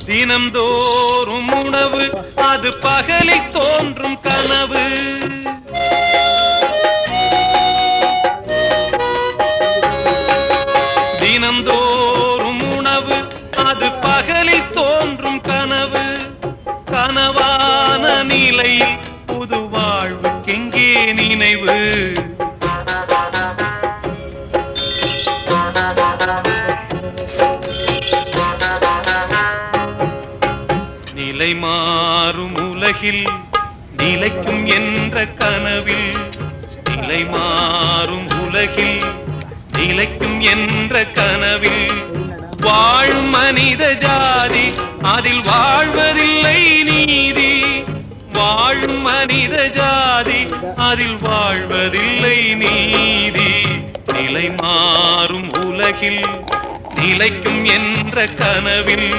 தினம்தோறும் உணவு அது பகலில் தோன்றும் கனவு. தினம்தோறும் உணவு அது பகலில் தோன்றும் கனவு. கனவான நிலையில் புது வாழ்வுக்கெங்கே நினைவு? நிலை மாறும் உலகில் நிலைக்கும் என்ற கனவில், நிலை மாறும் உலகில் நிலைக்கும் என்ற கனவில் வாழும் மனித ஜாதி அதில் வாழ்வதில்லை நீதி. வாழும் மனித ஜாதி அதில் வாழ்வதில்லை நீதி. நிலை மாறும் உலகில் நிலைக்கும் என்ற கனவில்